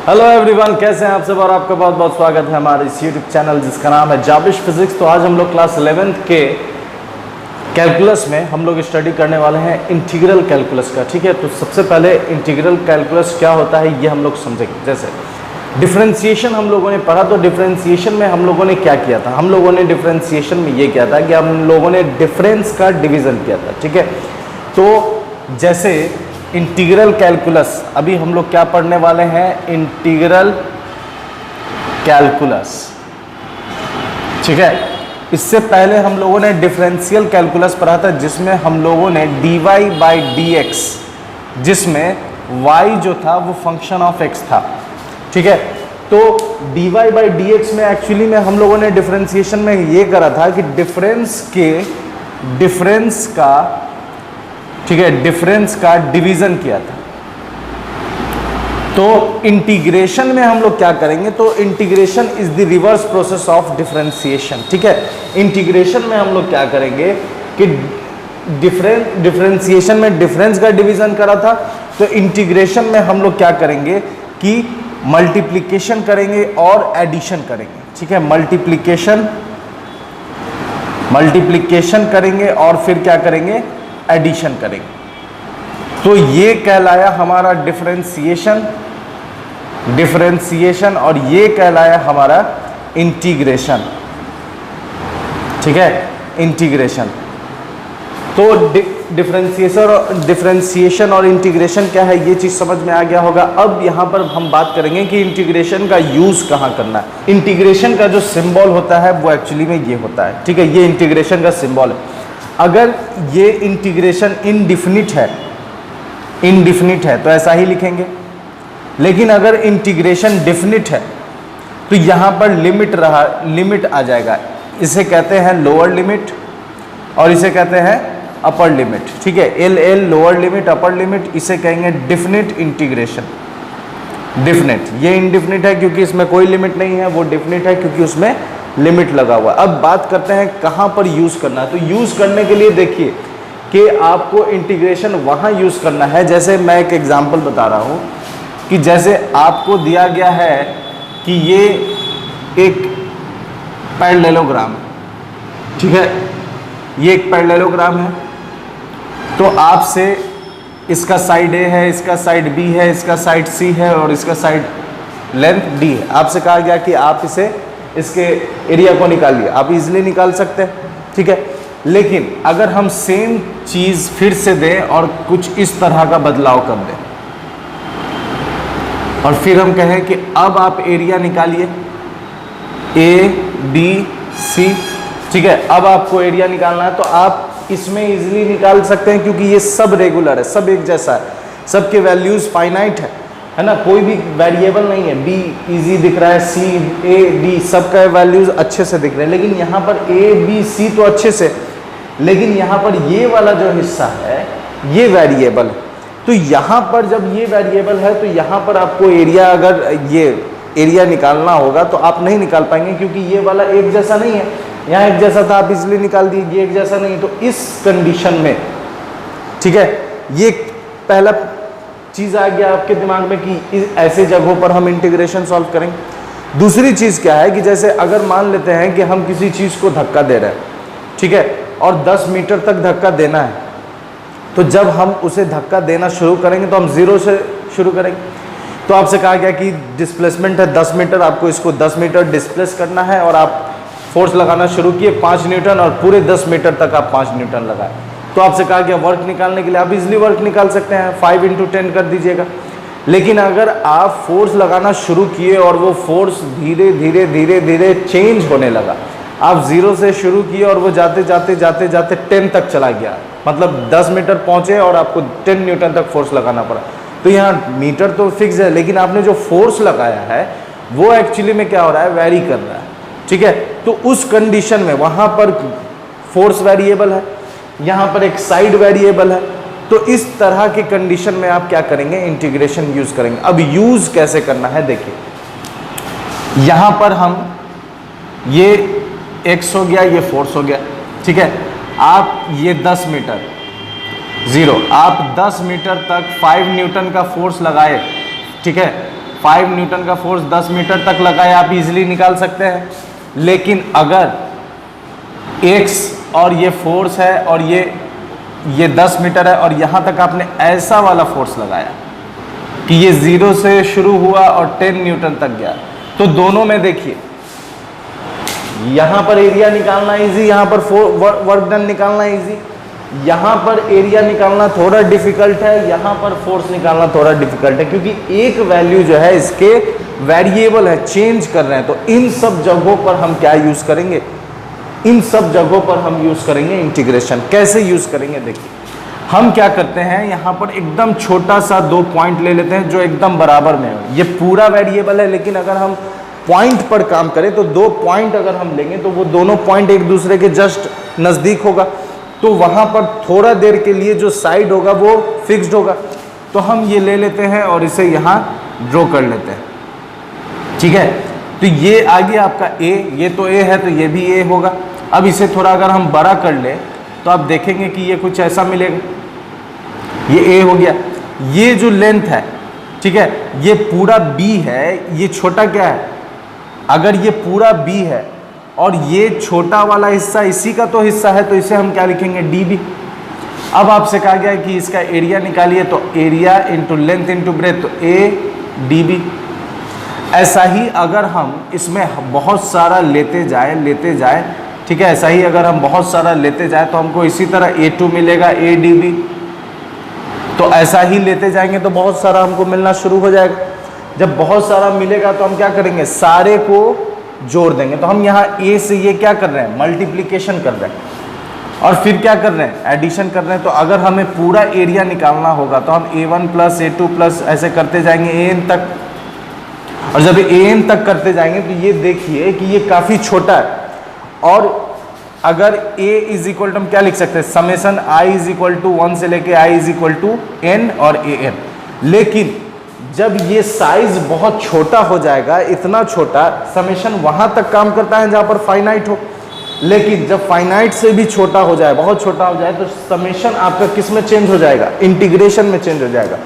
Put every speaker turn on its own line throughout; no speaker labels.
Hello everyone, कैसे हैं आप सब। और आपका बहुत बहुत स्वागत है हमारे इस यूट्यूब चैनल जिसका नाम है जाबिश फिजिक्स। तो आज हम लोग क्लास 11th के कैलकुलस में हम लोग स्टडी करने वाले हैं इंटीग्रल कैलकुलस का। ठीक है, तो सबसे पहले इंटीग्रल कैलकुलस क्या होता है ये हम लोग समझेंगे। जैसे डिफरेंशिएशन हम लोगों ने पढ़ा, तो डिफरेंशिएशन में हम लोगों ने क्या किया था। हम लोगों ने डिफरेंशिएशन में ये किया था कि हम लोगों ने डिफरेंस का डिवीज़न किया था। ठीक है, तो जैसे इंटीग्रल कैलकुलस अभी हम लोग क्या पढ़ने वाले हैं, इंटीग्रल कैलकुलस। ठीक है, इससे पहले हम लोगों ने डिफरेंशियल कैलकुलस पढ़ा था जिसमें हम लोगों ने dy बाई डी एक्स, जिसमें y जो था वो फंक्शन ऑफ x था। ठीक है, तो dy बाई डी एक्स में एक्चुअली में हम लोगों ने डिफरेंशिएशन में ये करा था कि डिफरेंस का ठीक है डिफरेंस का डिवीजन किया था। तो इंटीग्रेशन में हम लोग क्या करेंगे, तो integration is the reverse process of differentiation. ठीक है, इंटीग्रेशन में हम लोग क्या करेंगे कि डिफरेंशिएशन में डिफरेंस का डिवीजन करा था, तो इंटीग्रेशन में हम लोग क्या करेंगे कि मल्टीप्लिकेशन करेंगे और एडिशन करेंगे। ठीक है, मल्टीप्लिकेशन करेंगे और फिर क्या करेंगे, एडिशन करेंगे। तो ये कहलाया हमारा डिफरेंशिएशन और ये कहलाया हमारा इंटीग्रेशन। ठीक है, इंटीग्रेशन। तो डिफरेंशिएशन और इंटीग्रेशन क्या है ये चीज़ समझ में आ गया होगा। अब यहाँ पर हम बात करेंगे कि इंटीग्रेशन का यूज़ कहाँ करना है। इंटीग्रेशन का जो सिंबल होता है वो एक्चुअली में ये होता है। ठीक है, ये इंटीग्रेशन का सिंबल है। अगर ये इंटीग्रेशन इनडिफिनिट है तो ऐसा ही लिखेंगे, लेकिन अगर इंटीग्रेशन डिफिनिट है तो यहाँ पर लिमिट आ जाएगा। इसे कहते हैं लोअर लिमिट और इसे कहते हैं अपर लिमिट। ठीक है, L lower limit, upper limit, इसे कहेंगे डिफिनिट इंटीग्रेशन। डिफिनिट, ये इनडिफिनिट है क्योंकि इसमें कोई लिमिट नहीं है, वो डिफिनिट है क्योंकि उसमें लिमिट लगा हुआ है। अब बात करते हैं कहाँ पर यूज़ करना है। तो यूज़ करने के लिए देखिए कि आपको इंटीग्रेशन वहाँ यूज़ करना है। जैसे मैं एक एग्जांपल बता रहा हूँ कि जैसे आपको दिया गया है कि ये एक पैरेललोग्राम है। ठीक है, ये एक पैरेललोग्राम है, तो आपसे इसका साइड A है, इसका साइड B है, इसका साइड C है और इसका साइड लेंथ D है। आपसे कहा गया कि आप इसके एरिया को निकालिए। आप इजीली निकाल सकते हैं। ठीक है, लेकिन अगर हम सेम चीज़ फिर से दें और कुछ इस तरह का बदलाव कर दें और फिर हम कहें कि अब आप एरिया निकालिए ABC। ठीक है, अब आपको एरिया निकालना है तो आप इसमें इजीली निकाल सकते हैं क्योंकि ये सब रेगुलर है, सब एक जैसा है, सबके वैल्यूज़ फाइनाइट है ना, कोई भी वेरिएबल नहीं है। B इजी दिख रहा है, C A D सबका वैल्यूज अच्छे से दिख रहे हैं, लेकिन यहाँ पर A B C तो अच्छे से, लेकिन यहाँ पर ये वाला जो हिस्सा है ये वेरिएबल है। तो यहाँ पर जब ये वेरिएबल है तो यहाँ पर आपको एरिया, अगर ये एरिया निकालना होगा तो आप नहीं निकाल पाएंगे क्योंकि ये वाला एक जैसा नहीं है। यहाँ एक जैसा था, आप इजिली निकाल दिए, ये एक जैसा नहीं। तो इस कंडीशन में, ठीक है, ये पहला चीज़ आ गया आपके दिमाग में कि ऐसे जगहों पर हम इंटीग्रेशन सॉल्व करेंगे। दूसरी चीज़ क्या है कि जैसे अगर मान लेते हैं कि हम किसी चीज़ को धक्का दे रहे हैं, ठीक है, और 10 मीटर तक धक्का देना है, तो जब हम उसे धक्का देना शुरू करेंगे तो हम 0 से शुरू करेंगे। तो आपसे कहा गया कि डिस्प्लेसमेंट है 10 मीटर, आपको इसको 10 मीटर डिस्प्लेस करना है और आप फोर्स लगाना शुरू किए 5 न्यूटन और पूरे 10 मीटर तक आप 5 न्यूटन लगाए। तो आपसे कहा गया वर्क निकालने के लिए आप इजीली वर्क निकाल सकते हैं, 5 × 10 कर दीजिएगा। लेकिन अगर आप फोर्स लगाना शुरू किए और वो फोर्स धीरे धीरे चेंज होने लगा, आप 0 से शुरू किए और वो जाते जाते 10 तक चला गया, मतलब 10 मीटर पहुंचे और आपको 10 न्यूटन तक फोर्स लगाना पड़ा। तो यहाँ मीटर तो फिक्स है, लेकिन आपने जो फोर्स लगाया है वो एक्चुअली में क्या हो रहा है, वेरी कर रहा है। ठीक है, तो उस कंडीशन में वहाँ पर फोर्स वेरिएबल है, यहाँ पर एक साइड वेरिएबल है। तो इस तरह के कंडीशन में आप क्या करेंगे, इंटीग्रेशन यूज करेंगे। अब यूज कैसे करना है देखिए, यहाँ पर हम ये x हो गया, ये फोर्स हो गया। ठीक है, आप ये 10 मीटर 0, आप 10 मीटर तक 5 न्यूटन का फोर्स लगाए। ठीक है, 5 न्यूटन का फोर्स 10 मीटर तक लगा है, आप इजीली निकाल सकते हैं। लेकिन अगर x और ये फोर्स है और ये 10 मीटर है और यहाँ तक आपने ऐसा वाला फोर्स लगाया कि ये 0 से शुरू हुआ और 10 न्यूटन तक गया, तो दोनों में देखिए यहाँ पर एरिया निकालना इजी, यहाँ पर वर्क डन निकालना इजी। यहाँ पर एरिया निकालना थोड़ा डिफिकल्ट है, यहाँ पर फोर्स निकालना थोड़ा डिफिकल्ट है, क्योंकि एक वैल्यू जो है इसके वेरिएबल है, चेंज कर रहे हैं। तो इन सब जगहों पर हम क्या यूज करेंगे, इन सब जगहों पर हम यूज करेंगे इंटीग्रेशन। कैसे यूज करेंगे देखिए, हम क्या करते हैं, यहाँ पर एकदम छोटा सा 2 पॉइंट ले लेते हैं जो एकदम बराबर में हो। ये पूरा वेरिएबल है, लेकिन अगर हम पॉइंट पर काम करें तो 2 पॉइंट अगर हम लेंगे तो वो दोनों पॉइंट एक दूसरे के जस्ट नज़दीक होगा, तो वहाँ पर थोड़ा देर के लिए जो साइड होगा वो फिक्स्ड होगा। तो हम ये ले लेते हैं और इसे यहाँ ड्रॉ कर लेते हैं, ठीक है। तो ये आ गया आपका A, ये तो A है तो ये भी A होगा। अब इसे थोड़ा अगर हम बड़ा कर ले तो आप देखेंगे कि ये कुछ ऐसा मिलेगा, ये A हो गया। ये जो लेंथ है, ठीक है, ये पूरा B है, ये छोटा क्या है, अगर ये पूरा B है और ये छोटा वाला हिस्सा इसी का तो हिस्सा है, तो इसे हम क्या लिखेंगे, DB। अब आपसे कहा गया है कि इसका एरिया निकालिए, तो area into length into breadth, तो ADB। ऐसा ही अगर हम इसमें बहुत सारा लेते जाए, ठीक है, ऐसा ही अगर हम बहुत सारा लेते जाए तो हमको इसी तरह A2 मिलेगा, ADB। तो ऐसा ही लेते जाएंगे तो बहुत सारा हमको मिलना शुरू हो जाएगा। जब बहुत सारा मिलेगा तो हम क्या करेंगे, सारे को जोड़ देंगे। तो हम यहाँ A से ये क्या कर रहे हैं, मल्टीप्लिकेशन कर रहे हैं, और फिर क्या कर रहे हैं, एडिशन कर रहे हैं। तो अगर हमें पूरा एरिया निकालना होगा तो हम A1 प्लस A2 प्लस ऐसे करते जाएंगे AN तक, और जब AN तक करते जाएंगे तो ये देखिए कि ये काफ़ी छोटा है। और अगर A इज इक्वल टू हम क्या लिख सकते हैं, summation I is equal to 1 से लेके I is equal to N और AN। लेकिन जब ये साइज बहुत छोटा हो जाएगा, इतना छोटा, समेशन वहां तक काम करता है जहां पर फाइनाइट हो। लेकिन जब फाइनाइट से भी छोटा हो जाए, बहुत छोटा हो जाए, तो समेशन आपका किस में चेंज हो जाएगा, इंटीग्रेशन में चेंज हो जाएगा।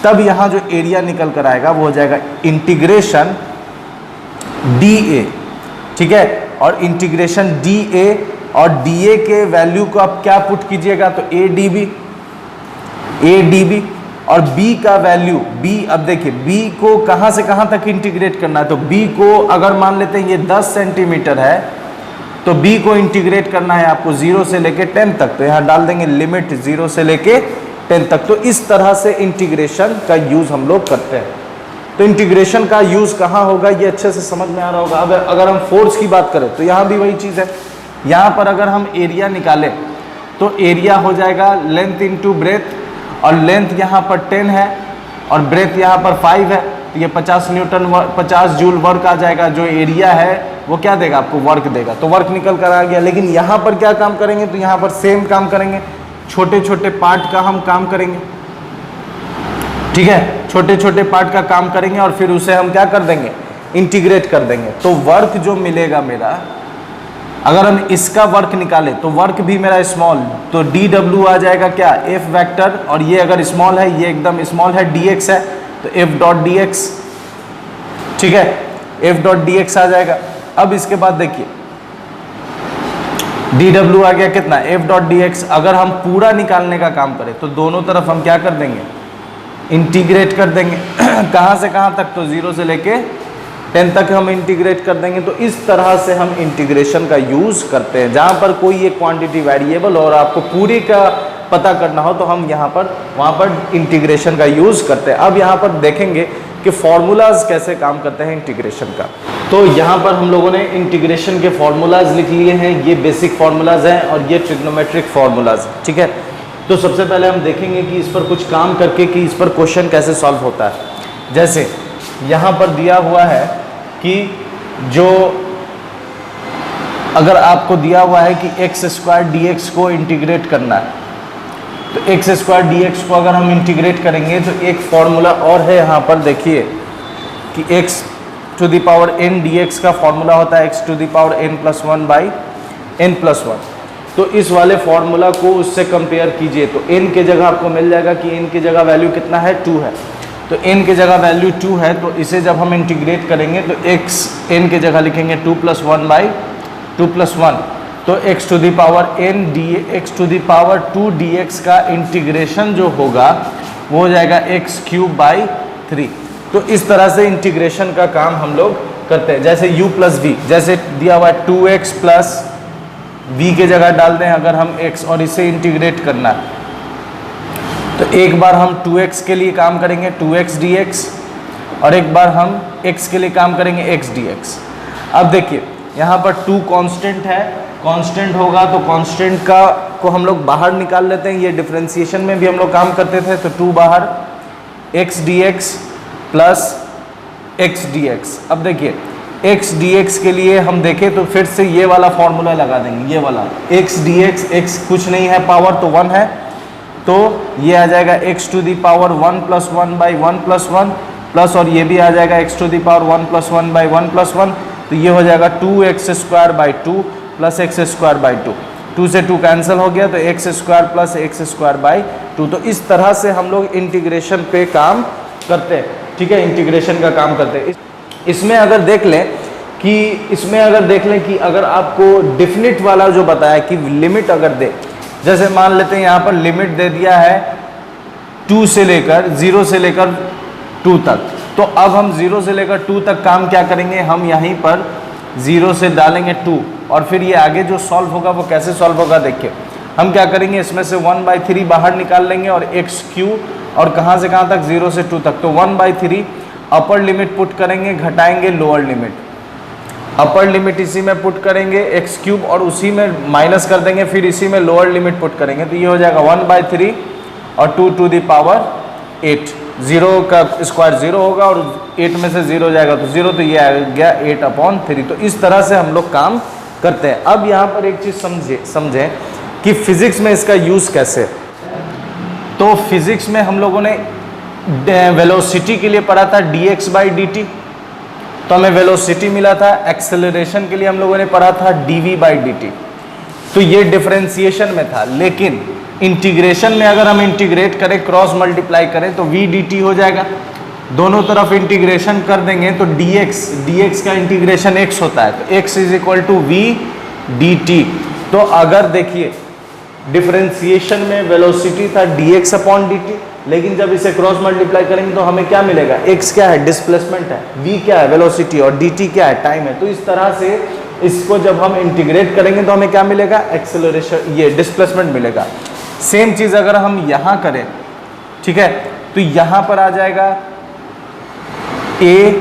तब यहाँ जो एरिया निकल कर आएगा वो हो जाएगा इंटीग्रेशन DA, ठीक है। और इंटीग्रेशन DA और DA के वैल्यू को आप क्या पुट कीजिएगा, तो ADB। और B का वैल्यू, B, अब देखिए B को कहाँ से कहाँ तक इंटीग्रेट करना है, तो B को अगर मान लेते हैं ये 10 सेंटीमीटर है, तो B को इंटीग्रेट करना है आपको 0 से लेके 10 तक। तो यहाँ डाल देंगे लिमिट 0 से लेके 10 तक। तो इस तरह से इंटीग्रेशन का यूज़ हम लोग करते हैं। तो इंटीग्रेशन का यूज़ कहाँ होगा, ये अच्छे से समझ में आ रहा होगा। अब अगर हम फोर्स की बात करें तो यहाँ भी वही चीज़ है। यहाँ पर अगर हम एरिया निकालें तो एरिया हो जाएगा लेंथ इंटू ब्रेथ, और लेंथ यहाँ पर 10 है और ब्रेथ यहाँ पर 5 है, तो ये 50 न्यूटन 50 जूल वर्क आ जाएगा। जो एरिया है वो क्या देगा, आपको वर्क देगा। तो वर्क निकल कर आ गया। लेकिन यहाँ पर क्या काम करेंगे, तो यहाँ पर सेम काम करेंगे, छोटे छोटे पार्ट का हम काम करेंगे, ठीक है, छोटे छोटे पार्ट का काम करेंगे और फिर उसे हम क्या कर देंगे, इंटीग्रेट कर देंगे। तो वर्क जो मिलेगा मेरा, अगर हम इसका वर्क निकालें तो वर्क भी मेरा स्मॉल, तो DW आ जाएगा क्या, F वेक्टर, और ये अगर स्मॉल है, ये एकदम स्मॉल है, DX है, तो F डॉट DX, ठीक है, F डॉट DX आ जाएगा। अब इसके बाद देखिए DW आ गया कितना, F डॉट DX। अगर हम पूरा निकालने का काम करें तो दोनों तरफ हम क्या कर देंगे, इंटीग्रेट कर देंगे। कहाँ से कहाँ तक, तो 0 से लेके 10 तक हम इंटीग्रेट कर देंगे। तो इस तरह से हम इंटीग्रेशन का यूज़ करते हैं। जहाँ पर कोई एक क्वांटिटी वेरिएबल और आपको पूरी का पता करना हो तो हम यहाँ पर वहाँ पर इंटीग्रेशन का यूज़ करते हैं। अब यहाँ पर देखेंगे कि फॉर्मूलाज कैसे काम करते हैं इंटीग्रेशन का। तो यहाँ पर हम लोगों ने इंटीग्रेशन के फॉर्मूलाज लिख लिए हैं। ये बेसिक फॉर्मूलाज हैं और ये ट्रिग्नोमेट्रिक फॉर्मूलाज, ठीक है। तो सबसे पहले हम देखेंगे कि इस पर कुछ काम करके कि इस पर क्वेश्चन कैसे सॉल्व होता है। जैसे यहाँ पर दिया हुआ है कि जो अगर आपको दिया हुआ है कि x स्क्वायर dx को इंटीग्रेट करना है, तो x स्क्वायर dx को अगर हम इंटीग्रेट करेंगे तो एक फॉर्मूला और है यहाँ पर, देखिए कि x to the power n dx का फॉर्मूला होता है x to the power n+1 by n+1। तो इस वाले फॉर्मूला को उससे कंपेयर कीजिए तो n के जगह आपको मिल जाएगा कि n की जगह वैल्यू कितना है, 2 है। तो n की जगह वैल्यू 2 है, तो इसे जब हम इंटीग्रेट करेंगे तो x n की जगह लिखेंगे 2 + 1 बाई 2 + 1, तो x to the power n x to the power 2 dx का इंटीग्रेशन जो होगा वो हो जाएगा x³/3। तो इस तरह से इंटीग्रेशन का काम हम लोग करते हैं। जैसे u + v, जैसे दिया हुआ 2x + v के जगह डाल दें अगर हम x, और इसे इंटीग्रेट करना है तो एक बार हम 2x के लिए काम करेंगे 2x dx, और एक बार हम x के लिए काम करेंगे x dx। अब देखिए यहाँ पर 2 कांस्टेंट है, कांस्टेंट होगा तो कांस्टेंट का को हम लोग बाहर निकाल लेते हैं। ये डिफरेंशिएशन में भी हम लोग काम करते थे, तो 2 बाहर x dx + x dx। अब देखिए x dx के लिए हम देखें तो फिर से ये वाला फॉर्मूला लगा देंगे, ये वाला x dx, x कुछ नहीं है, पावर तो 1 है, तो ये आ जाएगा x to the power 1 + 1/1 + 1 plus, और ये भी आ जाएगा x टू दी पावर 1 + 1/1 + 1, तो ये हो जाएगा 2x² + x² 2 से 2 कैंसिल हो गया, तो x² + x² 2। तो इस तरह से हम लोग इंटीग्रेशन पे काम करते हैं, ठीक है, इंटीग्रेशन का काम करते हैं। इसमें अगर देख लें कि अगर आपको डिफिनिट वाला जो बताया कि लिमिट अगर दे, जैसे मान लेते हैं यहाँ पर लिमिट दे दिया है 0 से लेकर 2 तक, तो अब हम 0 से लेकर 2 तक काम क्या करेंगे, हम यहीं पर 0 से डालेंगे 2, और फिर ये आगे जो सॉल्व होगा वो कैसे सॉल्व होगा देखिए। हम क्या करेंगे, इसमें से 1/3 बाहर निकाल लेंगे और x³ और कहाँ से कहाँ तक 0 से 2 तक, तो 1/3 अपर लिमिट पुट करेंगे, घटाएंगे लोअर लिमिट, अपर लिमिट इसी में पुट करेंगे x³ और उसी में माइनस कर देंगे, फिर इसी में लोअर लिमिट पुट करेंगे, तो ये हो जाएगा 1/3 और 2 टू दी पावर 8। 0 का स्क्वायर 0 होगा और 8 में से 0 जाएगा तो 0, तो ये आ गया 8/3। तो इस तरह से हम लोग काम करते हैं। अब यहाँ पर एक चीज़ समझें कि फिजिक्स में इसका यूज़ कैसे। तो फिजिक्स में हम लोगों ने वेलोसिटी के लिए पढ़ा था dx/dt, तो हमें वेलोसिटी मिला था। एक्सेलरेशन के लिए हम लोगों ने पढ़ा था dv/dt, तो ये डिफरेंशिएशन में था। लेकिन इंटीग्रेशन में अगर हम इंटीग्रेट करें, क्रॉस मल्टीप्लाई करें, तो v dt हो जाएगा। दोनों तरफ इंटीग्रेशन कर देंगे तो dx का इंटीग्रेशन x होता है, तो x = v dt। तो अगर देखिए डिफरेंशिएशन में वेलोसिटी था dx/dt, लेकिन जब इसे क्रॉस मल्टीप्लाई करेंगे तो हमें क्या मिलेगा, x क्या है, डिस्प्लेसमेंट है, v क्या है, वेलोसिटी, और dt क्या है, टाइम है। तो इस तरह से इसको जब हम इंटीग्रेट करेंगे तो हमें क्या मिलेगा, एक्सेलरेशन, ये डिस्प्लेसमेंट मिलेगा। सेम चीज़ अगर हम यहाँ करें, ठीक है, तो यहाँ पर आ जाएगा a,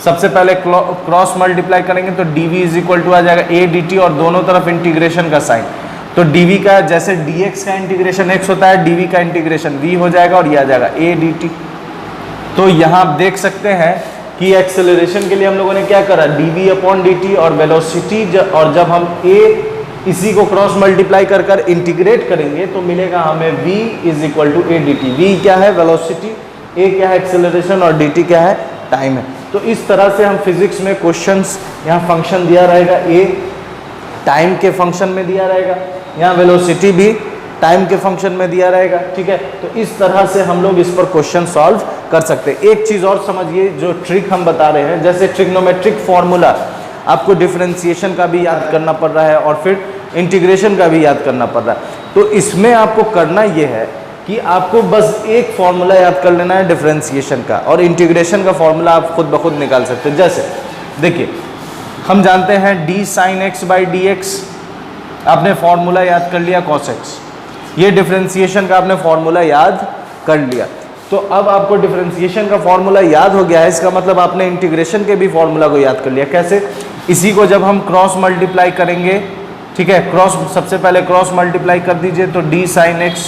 सबसे पहले क्रॉस मल्टीप्लाई करेंगे तो dv = आ जाएगा a dt, और दोनों तरफ इंटीग्रेशन का साइन, तो dv का जैसे dx का इंटीग्रेशन x होता है, dv का इंटीग्रेशन v हो जाएगा, और ये आ जाएगा a dt। तो यहाँ आप देख सकते हैं कि एक्सेलरेशन के लिए हम लोगों ने क्या करा, dv/dt, और वेलोसिटी और जब हम a इसी को क्रॉस मल्टीप्लाई कर इंटीग्रेट करेंगे तो मिलेगा हमें v = a dt। v क्या है, वेलोसिटी, a क्या है, एक्सेलरेशन, और dt क्या है, टाइम है। तो इस तरह से हम फिजिक्स में क्वेश्चंस, यहाँ फंक्शन दिया रहेगा a, टाइम के फंक्शन में दिया रहेगा, यहाँ वेलोसिटी भी टाइम के फंक्शन में दिया रहेगा, ठीक है। तो इस तरह से हम लोग इस पर क्वेश्चन सॉल्व कर सकते हैं। एक चीज़ और समझिए, जो ट्रिक हम बता रहे हैं, जैसे ट्रिग्नोमेट्रिक फॉर्मूला, आपको डिफरेंशिएशन का भी याद करना पड़ रहा है और फिर इंटीग्रेशन का भी याद करना पड़ रहा है। तो इसमें आपको करना ये है कि आपको बस एक फॉर्मूला याद कर लेना है डिफरेंशिएशन का, और इंटीग्रेशन का फॉर्मूला आप खुद ब खुद निकाल सकते हैं। जैसे देखिए, हम जानते हैं d sin x/dx, आपने फॉर्मूला याद कर लिया cos x, ये डिफरेंशिएशन का आपने फॉर्मूला याद कर लिया। तो अब आपको डिफरेंशिएशन का फॉर्मूला याद हो गया है, इसका मतलब आपने इंटीग्रेशन के भी फॉर्मूला को याद कर लिया। कैसे, इसी को जब हम क्रॉस मल्टीप्लाई करेंगे, ठीक है, क्रॉस, सबसे पहले क्रॉस मल्टीप्लाई कर दीजिए तो d sin x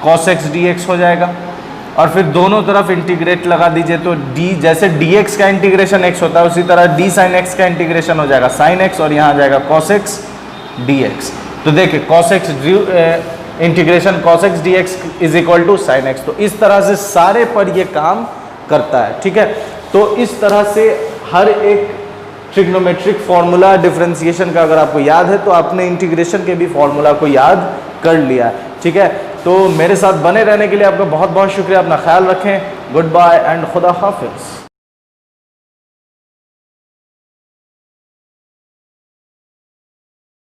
cos x dx हो जाएगा, और फिर दोनों तरफ इंटीग्रेट लगा दीजिए तो d, जैसे dx का इंटीग्रेशन x होता है उसी तरह d sin x का इंटीग्रेशन हो जाएगा sin x, और यहाँ आ जाएगा cos x dx। तो देखिए cos x integration cos x dx = sin x। तो इस तरह से सारे पर ये काम करता है, ठीक है। तो इस तरह से हर एक ट्रिग्नोमेट्रिक फॉर्मूला डिफरेंशिएशन का अगर आपको याद है तो आपने इंटीग्रेशन के भी फॉर्मूला को याद कर लिया, ठीक है। तो मेरे साथ बने रहने के लिए आपका बहुत बहुत शुक्रिया। अपना ख्याल रखें। गुड बाय एंड खुदा हाफिज।